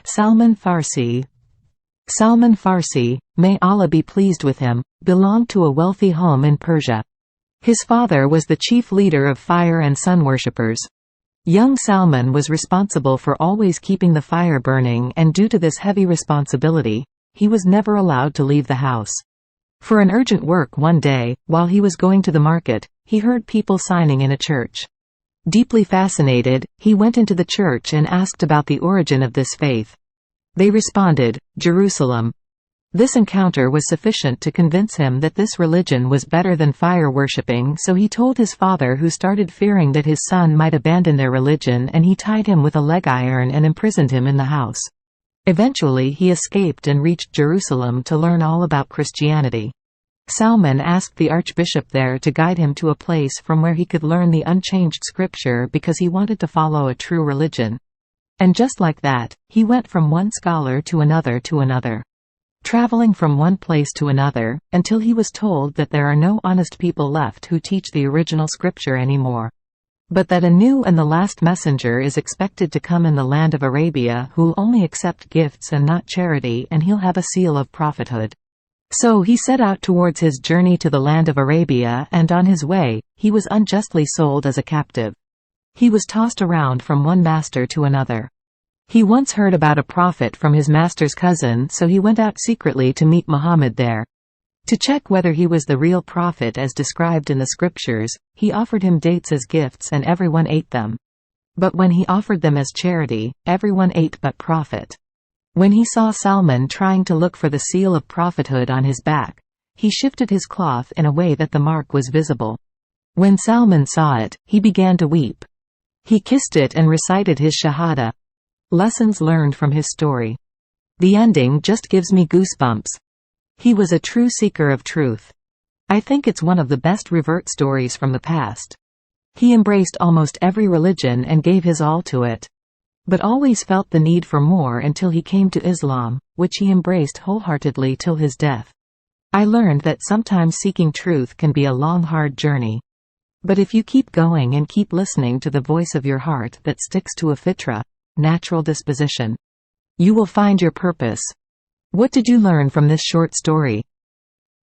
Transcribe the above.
Salman Farsi. Salman Farsi, may Allah be pleased with him, belonged to a wealthy home in Persia. His father was the chief leader of fire and sun worshippers. Young Salman was responsible for always keeping the fire burning, and due to this heavy responsibility, he was never allowed to leave the house. For an urgent work one day, while he was going to the market, he heard people signing in a church. Deeply fascinated, he went into the church and asked about the origin of this faith. They responded, Jerusalem. This encounter was sufficient to convince him that this religion was better than fire worshipping, so he told his father, who started fearing that his son might abandon their religion, and he tied him with a leg iron and imprisoned him in the house. Eventually he escaped and reached Jerusalem to learn all about Christianity. Salman asked the archbishop there to guide him to a place from where he could learn the unchanged scripture, because he wanted to follow a true religion. And just like that, he went from one scholar to another, traveling from one place to another, until he was told that there are no honest people left who teach the original scripture anymore. But that a new and the last messenger is expected to come in the land of Arabia, who'll only accept gifts and not charity, and he'll have a seal of prophethood. So he set out towards his journey to the land of Arabia, and on his way, he was unjustly sold as a captive. He was tossed around from one master to another. He once heard about a prophet from his master's cousin, so he went out secretly to meet Muhammad there. To check whether he was the real prophet as described in the scriptures, he offered him dates as gifts and everyone ate them. But when he offered them as charity, everyone ate but Prophet. When he saw Salman trying to look for the seal of prophethood on his back, he shifted his cloth in a way that the mark was visible. When Salman saw it, he began to weep. He kissed it and recited his shahada. Lessons learned from his story. The ending just gives me goosebumps. He was a true seeker of truth. I think it's one of the best revert stories from the past. He embraced almost every religion and gave his all to it. But always felt the need for more until he came to Islam, which he embraced wholeheartedly till his death. I learned that sometimes seeking truth can be a long, hard journey. But if you keep going and keep listening to the voice of your heart that sticks to a fitra, natural disposition, you will find your purpose. What did you learn from this short story?